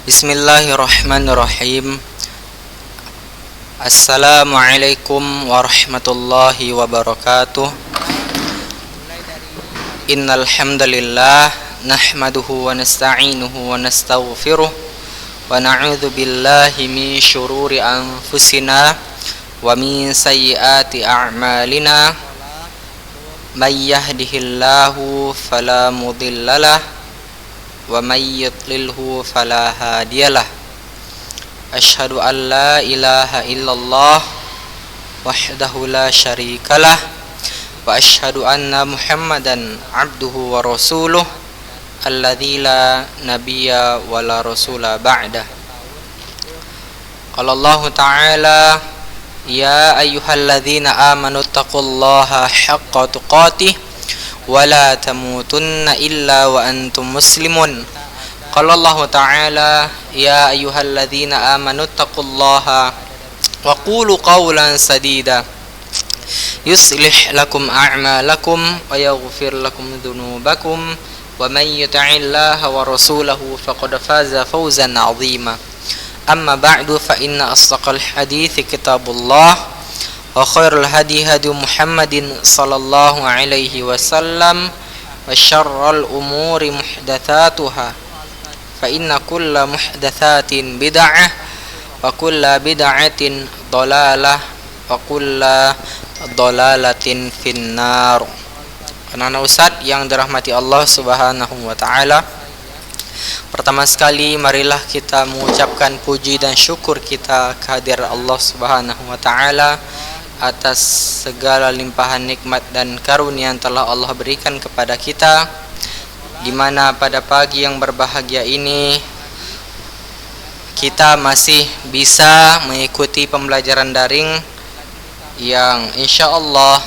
Bismillahirrahmanirrahim. Assalamualaikum warahmatullahi wabarakatuh. Innal hamdalillah nahmaduhu wa nasta'inuhu wa nastaghfiruh wa na'udzu billahi min syururi anfusina wa min sayyiati a'malina. May yahdihillahu fala mudhillalah wa may yudlilhu fala hadiyalah. Asyhadu an la ilaha illallah wahdahu la syarikalah wa asyhadu anna Muhammadan abduhu wa rasuluh alladzi la nabiyya wa la rasula ba'dah. Qala Allah ta'ala ya ayyuhalladzina amanu taqullaha haqqa tuqatih wa la tamutunna illa wa antum muslimun. Qala Allah ta'ala ya ayyuhalladzina amanu taqullaha wa qulu qawlan sadida yuslih lakum a'malakum wa yaghfir lakum dhunubakum wa may yuti'illaha wa rasulahu faqad faza fawzan 'azima. Amma ba'du fa inna asdaqal hadithi kitabullah wa khairul hadi hadi Muhammadin sallallahu alaihi wasallam wa syarrul umuri muhdatsatuha fa inna kulla muhdatsatin bid'ah wa kulla bid'atin dhalalah wa kulla dhalalatin finnar. Anak-anak Ustaz yang dirahmati Allah Subhanahu wa taala, pertama sekali marilah kita mengucapkan puji dan syukur kita kehadirat Allah Subhanahu wa taala atas segala limpahan nikmat dan karunia yang telah Allah berikan kepada kita, di mana pada pagi yang berbahagia ini kita masih bisa mengikuti pembelajaran daring yang insyaallah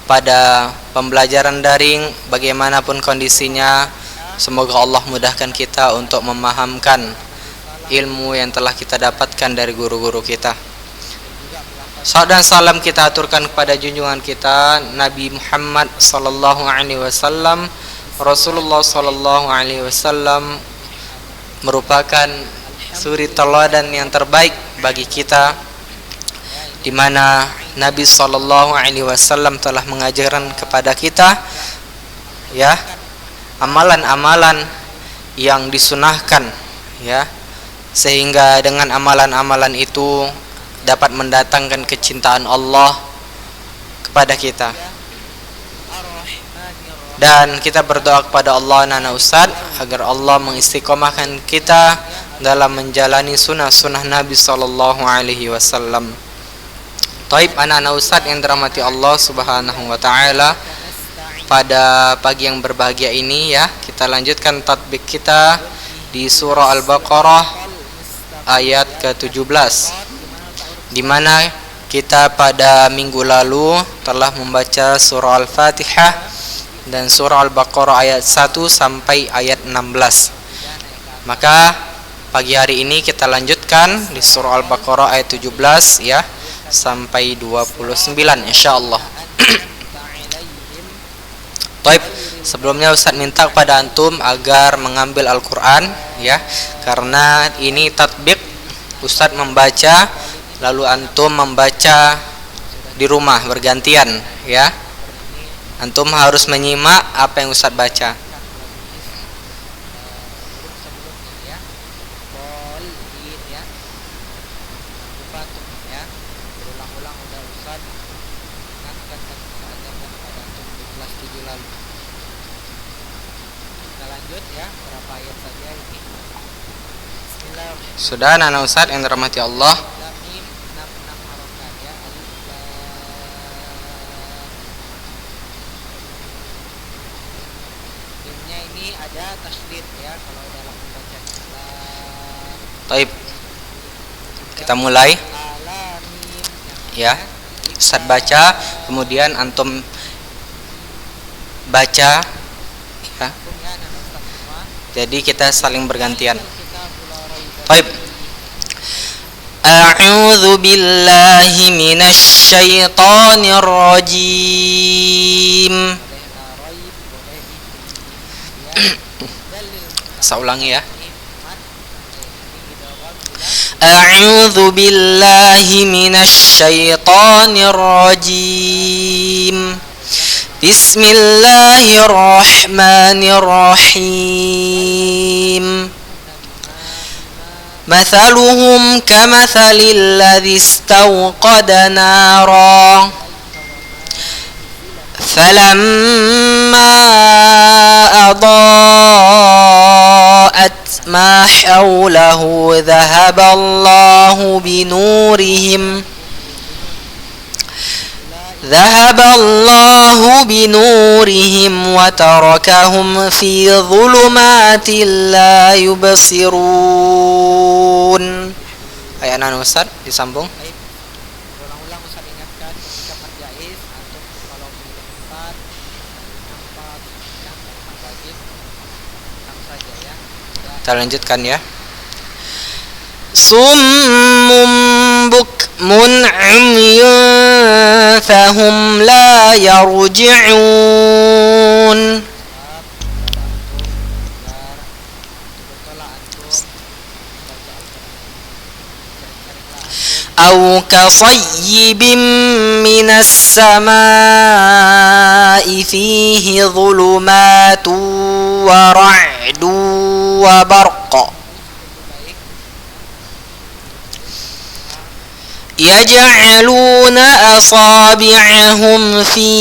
pada pembelajaran daring bagaimanapun kondisinya, semoga Allah mudahkan kita untuk memahamkan ilmu yang telah kita dapatkan dari guru-guru kita. Salam dan salam kita aturkan kepada junjungan kita Nabi Muhammad sallallahu alaihi wasallam. Rasulullah sallallahu alaihi wasallam merupakan suri teladan yang terbaik bagi kita, di mana Nabi sallallahu alaihi wasallam telah mengajarkan kepada kita ya amalan-amalan yang disunahkan ya, sehingga dengan amalan-amalan itu dapat mendatangkan kecintaan Allah kepada kita. Dan kita berdoa kepada Allah anak Ustaz agar Allah mengistiqomahkan kita dalam menjalani sunnah-sunnah Nabi sallallahu alaihi wasallam. Taib anak-anak Ustaz yang dirahmati Allah Subhanahu wa taala, pada pagi yang berbahagia ini ya, kita lanjutkan tatbik kita di surah Al-Baqarah ayat ke-17, di mana kita pada minggu lalu telah membaca surah Al-Fatihah dan surah Al-Baqarah ayat 1 sampai ayat 16. Maka pagi hari ini kita lanjutkan di surah Al-Baqarah ayat 17 ya sampai 29 insyaallah. Baik, sebelumnya Ustaz minta kepada antum agar mengambil Al-Qur'an ya, karena ini tatbik. Ustaz membaca lalu antum membaca di rumah bergantian ya. Antum harus menyimak apa yang Ustaz baca. Sudah anak Ustaz yang dirahmati Allah. Ini ada tasydid ya kalau dalam membaca. Baik. Kita mulai. Ya. Ustaz baca, kemudian antum baca ya. Jadi kita saling bergantian. Baik. A'udzu billahi minasy syaithanir rajim. Saya ulangi ya. أعوذ بالله من الشيطان الرجيم بسم الله الرحمن الرحيم مثلهم كمثل الذي استوقد نارا فلما أضاءت ما حوله ذهب الله بنورهم وتركهم في ظلمات لا يبصرون. Ayat Ustaz disambung. Ulang-ulang Ustaz ingatkan ketika Jais antum kalau memilih tempat nampak yang wajib tenang saja ya. Kita lanjutkan ya. Summum bukmun umyun fahum la yarji'un. أو كصيب من السماء فيه ظلمات ورعد وبرق يجعلون أصابعهم في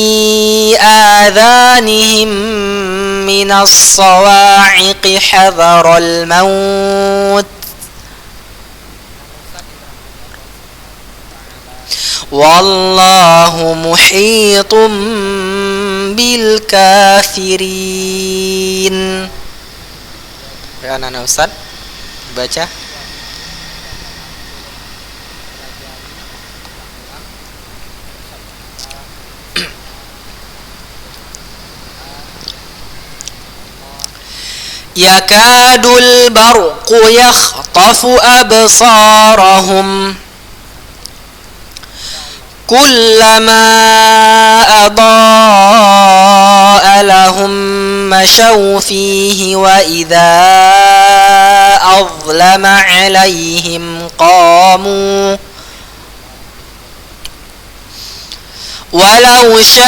آذانهم من الصواعق حذر الموت والله محيط بالكافرين. Ya anak Ustaz baca. Yakadul barqu yakhtafu absarahum كلما أضاء لهم مشوا فيه وإذا أظلم عليهم قاموا ولو شاء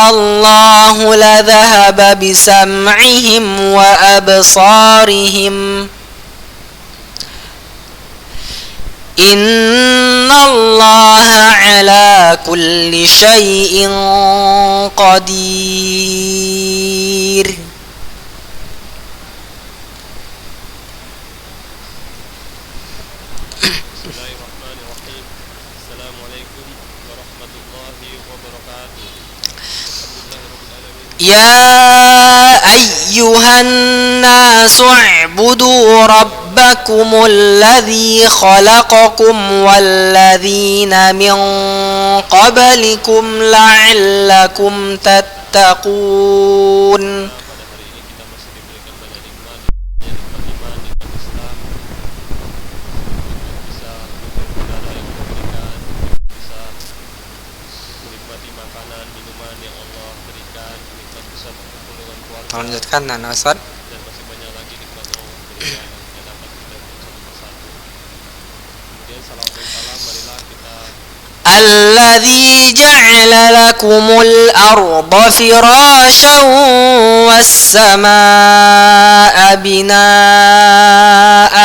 الله لذهب بسمعهم وأبصارهم إن الله على كل شيء قدير. Bismillahirrahmanirrahim. Assalamualaikum warahmatullahi wabarakatuh. يا أيها الناس اعبدوا ربكم الذي خلقكم والذين من قبلكم لعلكم تتقون. Lanjutkan Nana Ustaz. Dan masih banyak lagi nikmat Allah berikan yang dapat kita ucapkan satu. Kemudian salam dan salam marilah kita الذي جعل لكم الأرض فراشا والسماء بناء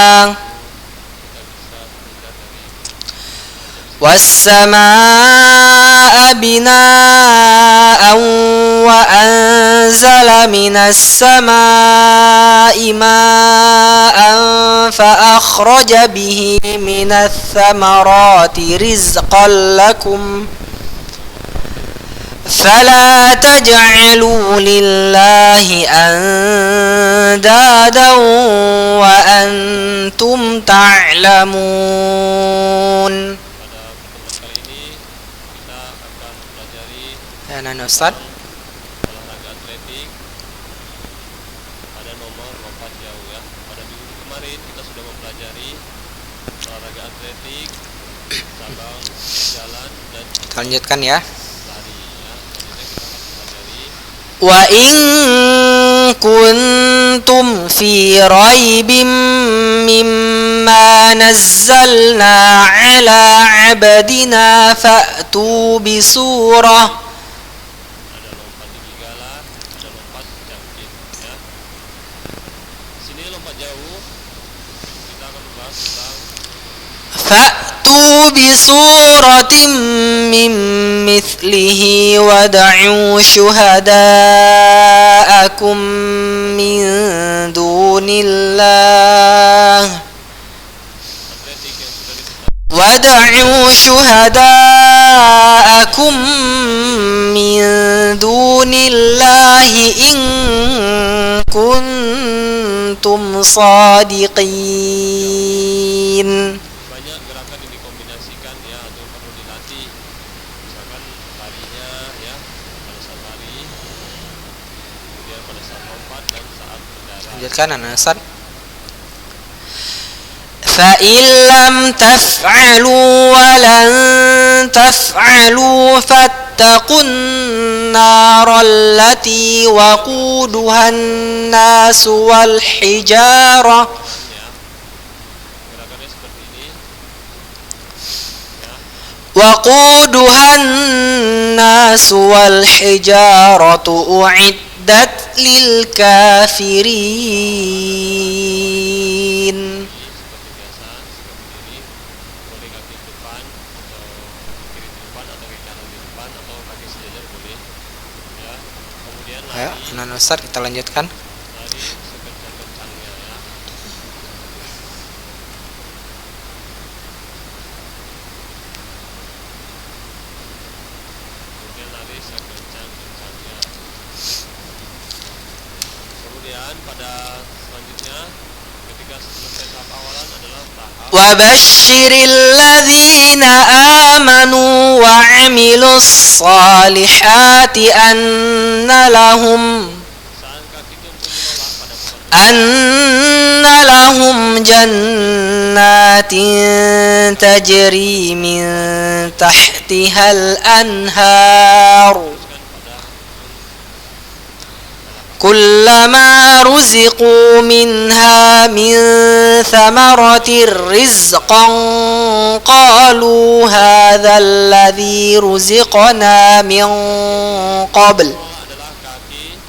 وأنزل من السماء ماء فأخرج به من الثمرات رزقا لكم فلا تجعلوا لله أندادا وأنتم تعلمون. Ustaz. Olahraga atletik pada nomor lompat jauh ya. Pada minggu kemarin kita sudah mempelajari olahraga atletik, cabang jalan dan lanjutkan ya. lari ya. Selanjutnya kita akan mempelajari wa in kuntum fi raibim mimma ما نزلنا على عبدنا فأتوا بسورة. Ada lompat tinggi gala, ada lompat jangkit ya. Sini lompat jauh. Kita akan membahas tentang فأتوا بسورة من مثله ودعوا شهداءكم من دون الله atletik yang sudah ودعوا شهداءكم من دون الله إن كنتم صادقين. banyak gerakan yang dikombinasikan ya atau perlu dilatih. Misalkan larinya ya pada saat lari, kemudian pada saat lompat dan saat berdarat. Lanjutkan Anasan. فإن لم تفعلوا ولن تفعلوا فاتقوا النار التي وقودها الناس والحجارة Ya, gerakannya seperti ini. Ya, وقودها الناس والحجارة أعدت للكافرين. seperti biasa, sikap berdiri, boleh kaki di depan atau kiri di depan atau kaki kanan di depan atau kaki sejajar boleh. Ya, kemudian Ayo, lari, Anak Ustaz, kita lanjutkan. lari sekencang-kencangnya ya. Kemudian lari sekencang-kencangnya. Kemudian pada selanjutnya ketika selesai tahap awalan adalah tahap وبشر الذين آمنوا وعملوا الصالحات saat kaki itu untuk menolak pada bulan أن لهم جنات تجري من تحتها الأنهار pada كلما رزقوا منها من ثمرة رزقا قالوا هذا الذي رزقنا من قبل adalah kaki yang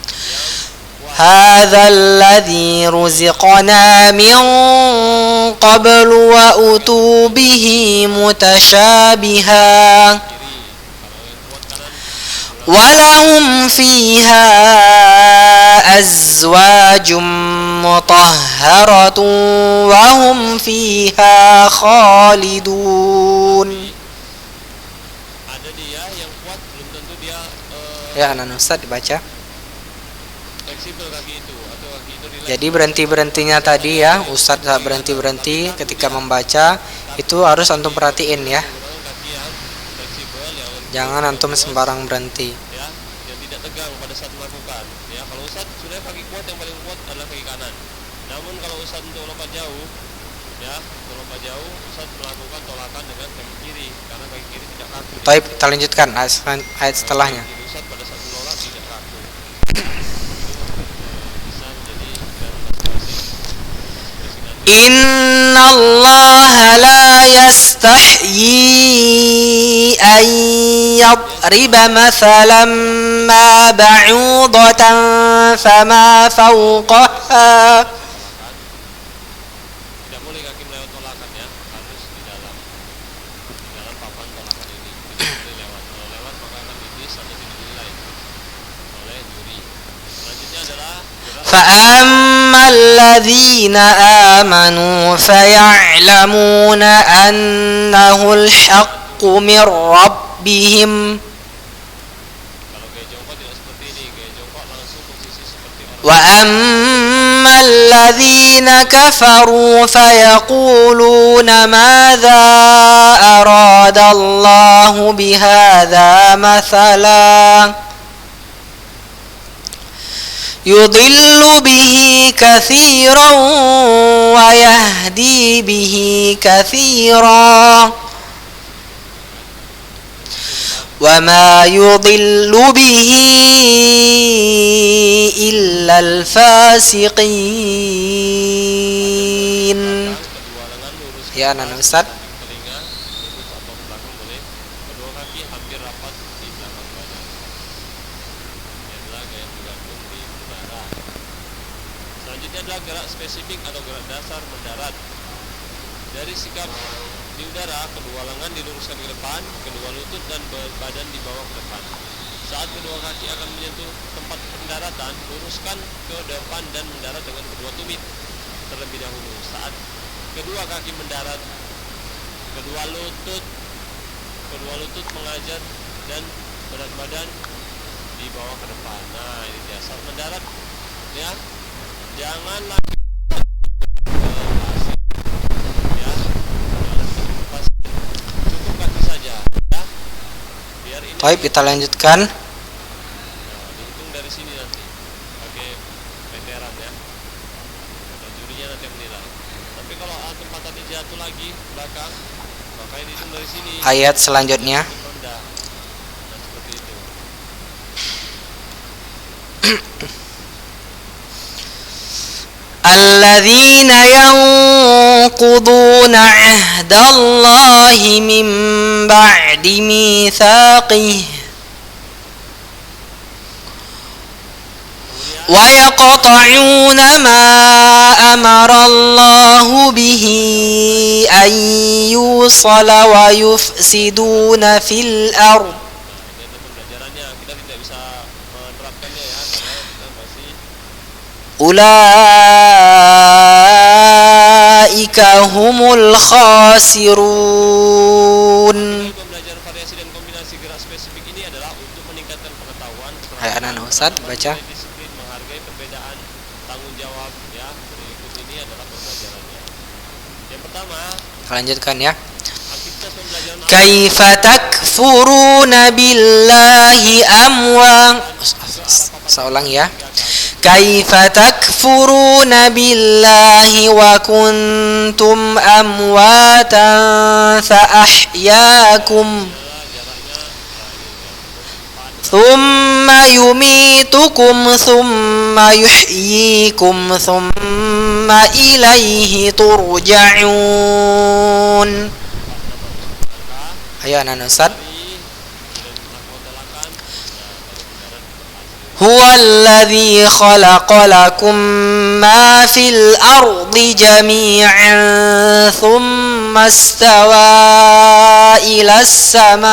هذا الذي رزقنا من قبل وأتوا به متشابها kiri. Kalau yang kuat kanan ولهم فيها أزواج مطهرة وهم فيها خالدون. ada dia yang kuat belum tentu dia Ya, Anak Ustaz dibaca. fleksibel kaki itu atau kaki itu rileks. Jadi berhenti-berhentinya tadi ya, Ustaz saat berhenti-berhenti ketika membaca itu harus antum perhatiin ya. Menggunakan kaki yang fleksibel yang Jangan antum sembarang berhenti. ya yang tidak tegang pada saat melakukan ya. Kalau Ustaz sudah kaki kuat yang paling kuat adalah kaki kanan, namun kalau Ustaz untuk lompat jauh ya untuk lompat jauh Ustaz melakukan tolakan dengan kaki kiri karena kaki kiri tidak kaku. Taib, kita lanjutkan ayat setelahnya. Jadi Ustaz pada saat menolak tidak kaku. Bisa menjadi dan masing-masing. إن الله لا يستحيي أن يضرب مثلا ما بعوضة فما فوقها Tidak boleh kaki melewat tolakan ya, harus di dalam papan tolakan ini. Tidak boleh lewat. Kalau lewat maka akan ditis atau dinilai oleh juri. Selanjutnya adalah gerak فأما الذين آمنوا فيعلمون أنه الحق من ربهم kalau gaya jongkok tidak seperti ini, gaya jongkok langsung posisi seperti orang. وأما الذين كفروا فيقولون ماذا أراد الله بهذا مثلا يضل به كثيرا ويهدي به كثيرا وما يضل به إلا الفاسقين. Kedua lengan Ya, anak Ustaz. telinga, lurus atau ke belakang boleh. Kedua kaki hampir rapat di belakang badan. Ini adalah gaya bergantung di udara. Selanjutnya adalah gerak spesifik atau gerak dasar mendarat. Dari sikap di udara, kedua lengan diluruskan ke depan, kedua lutut dan badan dibawa ke depan. Saat kedua kaki akan menyentuh tempat pendaratan, luruskan ke depan dan mendarat dengan kedua tumit terlebih dahulu. Saat kedua kaki mendarat, kedua lutut mengajar dan berat badan dibawa ke depan. Nah, ini dia saat mendarat, ya. Jangan lagi ya, cukup kaki saja, ya. Biar ini. Baik, kita lanjutkan. Nah, dihitung dari sini nanti pakai meteran ya. Dan jurinya nanti yang menilai. Tapi kalau antum pantatnya jatuh lagi ke belakang, maka dihitung dari sini. Ayat selanjutnya. Rendah. Nah, seperti itu. الذين ينقضون عهد الله من بعد ميثاقه ويقطعون ما أمر الله به أن يوصل ويفسدون في الأرض Nah, ini pembelajarannya kita tidak bisa menerapkannya ya karena kita masih أولئك هم الخاسرون. pembelajaran variasi dan kombinasi gerak spesifik ini adalah untuk meningkatkan pengetahuan. Hai anak-anak Ustaz, baca. Disiplin, menghargai perbedaan, tanggung jawab ya. Berikut ini adalah pembelajarannya. Yang pertama, Lanjutkan ya. aktivitas pembelajaran Kaifa takfuruna billahi Saya ulang ya. Kaifa takfuruna billahi wa kuntum amwatan fa ahyaakum thumma yumitukum thumma yuhyikum thumma ilaihi turja'un. Ayo anak Ustaz. Huwa alladhi khalaqa lakum ma fil ardi jami'an thumma istawa ila as-sama'.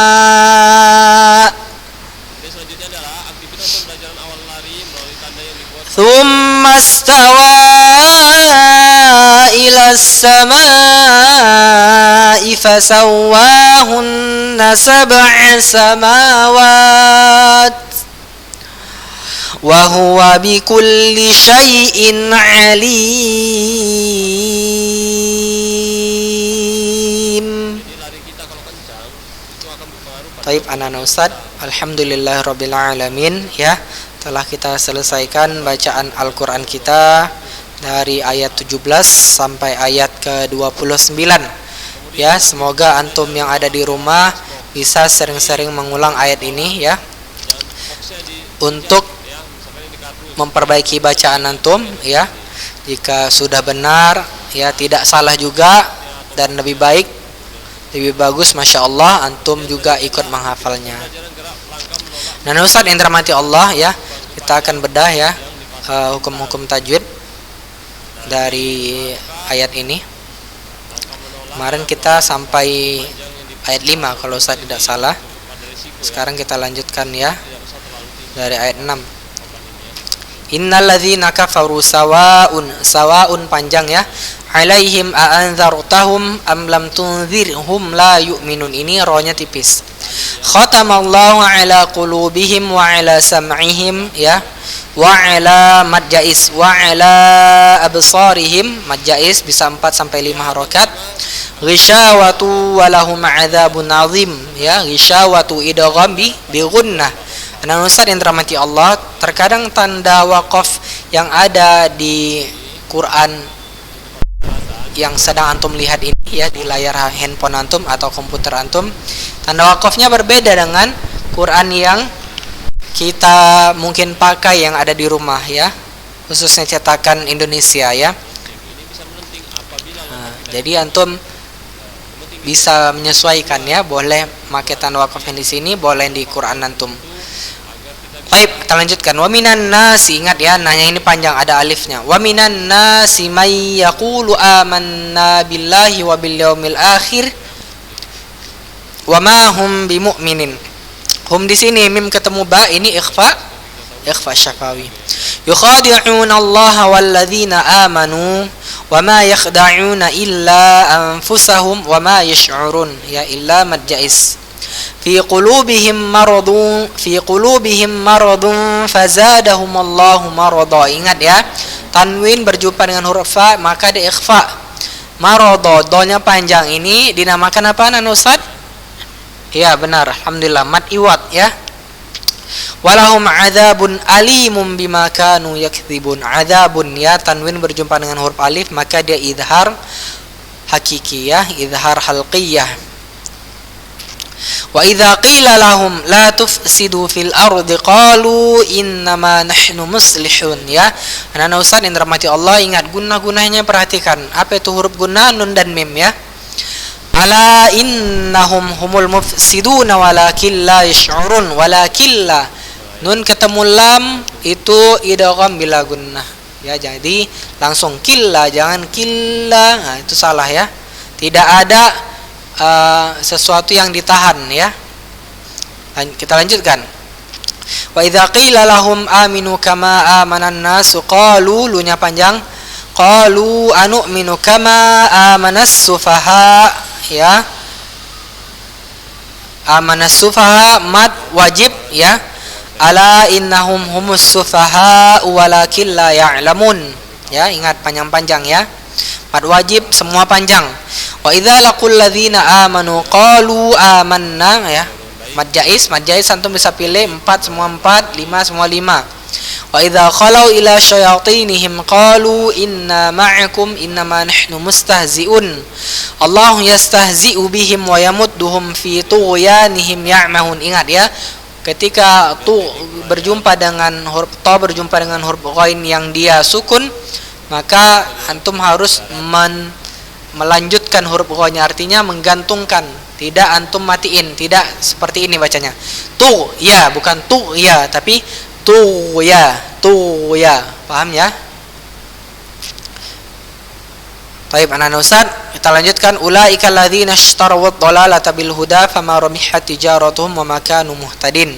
Selanjutnya adalah aktivitas pembelajaran awal lari melalui tanda yang dibuat. Thumma istawa ila as-sama'i fasawwahunna sab'a samawat wa huwa bikulli syai'in alim. Jadi lari kita kalau kencang itu akan berpengaruh pada Taib anak Ustaz, alhamdulillahirabbil alamin ya. Telah kita selesaikan bacaan Al-Qur'an kita dari ayat 17 sampai ayat ke-29. Ya, semoga antum yang ada di rumah bisa sering-sering mengulang ayat ini ya untuk memperbaiki bacaan antum ya. Jika sudah benar ya, tidak salah juga dan lebih baik, lebih bagus, masya Allah, antum juga ikut menghafalnya. Nah Ustaz yang dirahmati Allah ya, kita akan bedah ya hukum-hukum tajwid dari ayat ini. Kemarin kita sampai ayat 5 kalau Ustaz tidak salah. Sekarang kita lanjutkan ya dari ayat 6. Innalladzina kafaru sawa'un panjang ya. Alaihim a'anzartahum am lam tunzirhum la yu'minun. Ini rohnya tipis. Khatamallahu ala qulubihim wa ala sam'ihim ya. Wa ala madjais wa ala absarihim. Madjais bisa 4 sampai 5 harakat. Ghisyawatu walahum adzabun azim ya. Ghisyawatu idgham bi gunnah. Nah Ustaz yang dirahmati Allah, terkadang tanda waqaf yang ada di Quran yang sedang antum lihat ini ya di layar handphone antum atau komputer antum, tanda waqafnya berbeda dengan Quran yang kita mungkin pakai yang ada di rumah ya, khususnya cetakan Indonesia ya. Nah, jadi antum bisa menyesuaikan ya, boleh pakai tanda wakaf yang di sini, boleh di Quran antum. Baik, kita lanjutkan. Wa minan nasi, ingat ya, nanya ini panjang, ada alifnya. Wa minan nasi may yaqulu amanna billahi wa bil yaumil akhir wa ma hum bimu'minin. Hum di sini mim ketemu ba, ini ikhfa syafawi. Yukhadi'una Allah wal ladzina amanu wa ma yakhda'una illa anfusahum wa ma yash'urun, ya illa mad jaiz. Fi qulubihim maradun fazadahum Allahu marada. Ingat ya, tanwin berjumpa dengan huruf fa maka di ikhfa. Marada, donya panjang, ini dinamakan apa Nan Ustaz? Ya benar, alhamdulillah, mad iwad ya. Walahum adzabun alimun bima kanu yakdzibun. Adzabun ya, tanwin berjumpa dengan huruf alif maka dia idhar hakiki ya, idhar halqiyah. Wa idza qila lahum la tufsidu fil ardi qalu innama nahnu muslihun ya. Anak-anak Ustaz yang dirahmati Allah, ingat gunah-gunahnya, perhatikan. Apa itu huruf gunah? Nun dan mim ya. Ala innahum humul mufsiduna walakin la yash'urun. Walakin la, nun ketemu lam itu idgham bila gunnah ya, jadi langsung killa, jangan killa. Nah, itu salah ya, tidak ada sesuatu yang ditahan ya. Kita lanjutkan. Wa idza qila lahum aminu kama amanan nasu qalu, lunya panjang, qalu anu'minu kama amanas sufaha ya. Amanas sufaha mad wajib ya. Ala innahum humus sufaha walakin la ya'lamun ya, ingat panjang-panjang ya. Mad wajib semua panjang. Wa idza laqul ladzina amanu qalu amanna ya. Mad jaiz antum bisa pilih 4 semua 4, 5 semua 5. Wa idza khalau ila syayatinihim qalu inna ma'akum innama nahnu mustahzi'un. Allahu yastahzi'u bihim wa yamudduhum fi tughyanihim ya'mahun. Ingat ya, ketika tu berjumpa dengan huruf ta berjumpa dengan huruf ghain yang dia sukun, maka antum harus melanjutkan huruf ghainnya, artinya menggantungkan, tidak antum matiin, tidak seperti ini bacanya. Tu ya, bukan tu ya, tapi tu ya, paham ya? Baik anak-anak Ustaz, kita lanjutkan. Ulaika alladzina ishtaraw ad-dhalalata bil huda fama rabihat tijaratuhum wa ma kanu muhtadin.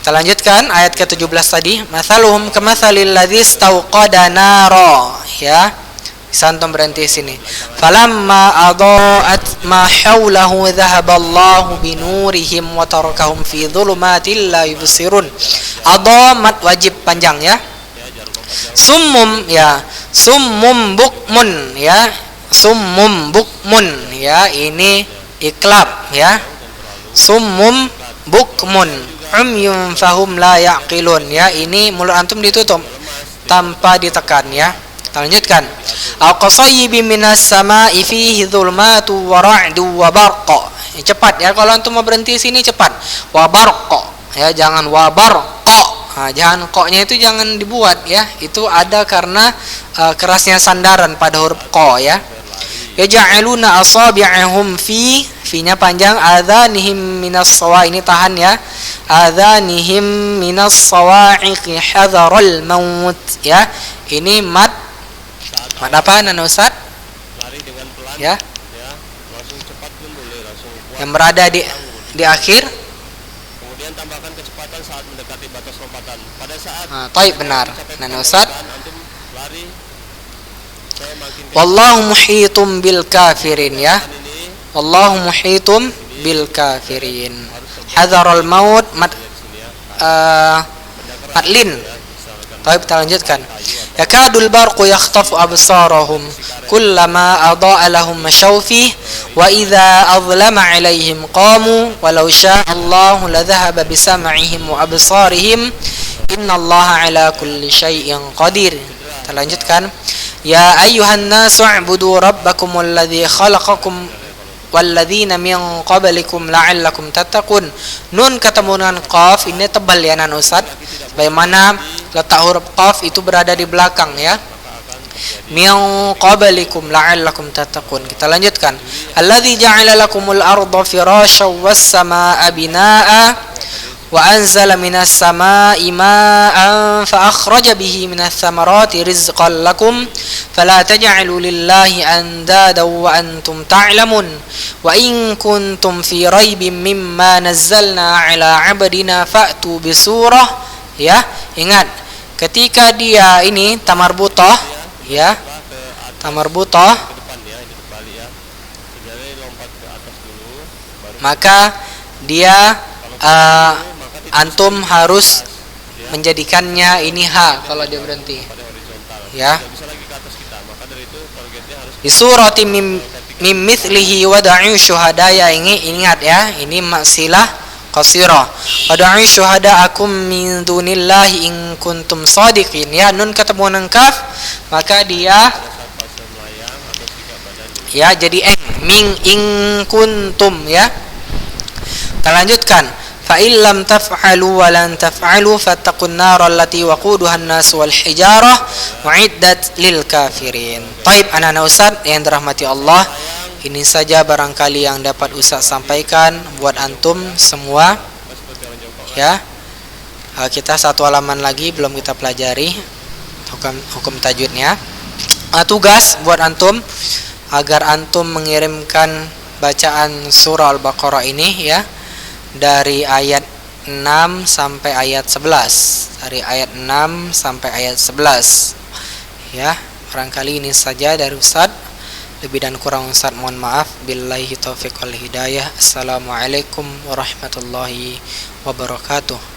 Kita lanjutkan ayat ke-17 tadi. Mathaluhum kamathalil ladzi istawqada nara ya. Santum berhenti sini. Falamma adaa'at ma haulahu dhahaballahu binurihim wa tarakahum fi dhulumatil la yubsirun. Adamat wajib panjang ya. Summum ya, summum bukmun ya, summum bukmun ya, ini iklab ya. Summum bukmun umyun fahum la yaqilun ya, ini mulut antum ditutup tanpa ditekan ya. Kita lanjutkan. Aqsayyibin minas sama'i fihi dhulmatu wa ra'du wa barqa. Cepat ya, kalau antum mau berhenti sini cepat. Wa barqa ya, jangan wa barqa. Nah, jangan ko-nya itu jangan dibuat ya. Itu ada karena kerasnya sandaran pada huruf ko ya. Yaj'aluna asabi'ahum fi-nya panjang, adzanihim minas sawa, ini tahan ya. Adzanihim minas sawa'iqi hadharal maut ya. Ini mad apa Nana Ustaz? Lari dengan pelan ya. Ya, langsung cepat pun boleh, langsung kuat. Yang berada di akhir. Kemudian tambahkan kecepatan saat mendekati batas lompatan. Pada saat taib benar Nana Ustaz. Antum lari, saya makin Wallahu muhitum bil kafirin ya. Wallahu muhitum bil kafirin. Hadharul maut madlin. Baik, kita lanjutkan. Yakadul barqu yakhtafu absarahum kullama adaa lahum mashaw fihi wa idza adlama alaihim qamu walau syaa Allahu ladhahaba bisam'ihim wa absarihim innallaha ala kulli syai'in qadir. Kita lanjutkan. Ya ayyuhan nasu u'budu rabbakum alladzi khalaqakum walladzina min qablikum la'allakum tattaqun. Nun ketemu dengan qaf, ini tebal ya Nan Ustaz. Bagaimana letak huruf qaf itu berada di belakang ya. min qablikum la'allakum tattaqun. Kita lanjutkan. Alladzi ja'ala lakumul arda firasyan was samaa'a binaa'a wa anzala minas samaa'i maa'an fa akhraja bihi minas thamarati rizqan lakum fala taj'alu lillahi andadan wa antum ta'lamun wa in kuntum fi raibin mimma nazzalna 'ala 'abdina fa'tu bi surah. Ya, ingat ketika dia ini tamarbutah, ya, tamarbutah, ke depan ya, ini terbalik ya. Jadi lompat ke atas dulu baru maka dia antum harus menjadikannya ini ha kalau dia berhenti, pada horizontal. ya. Tidak bisa lagi ke atas kita. Maka dari itu targetnya harus Di surati mim mithlihi wada'u syuhadaya, ini ingat ya, ini maksilah qasirah. Wada'u syuhada'akum min dunillahi in kuntum shadiqin. Ya, nun ketemu dengan kaf, maka dia fase melayang atau tiga badan. ya jadi min in kuntum, ya. Kita lanjutkan. Fa illam taf'alu wa lan taf'alu fattaqun nar allati waquduha an-nas wal hijarah uiddat lil kafirin. Taib anak-anak Ustaz yang dirahmati Allah, ini saja barangkali yang dapat Ustaz sampaikan buat antum semua, ya. Kita satu halaman lagi belum kita pelajari hukum tajwidnya. Tugas buat antum agar antum mengirimkan bacaan surah Al-Baqarah ini, ya, dari ayat 6 sampai ayat 11. Dari ayat 6 sampai ayat 11. Ya, barangkali ini saja dari Ustaz. Lebih dan kurang Ustaz mohon maaf. Billahi taufiq wal hidayah. Assalamualaikum warahmatullahi wabarakatuh.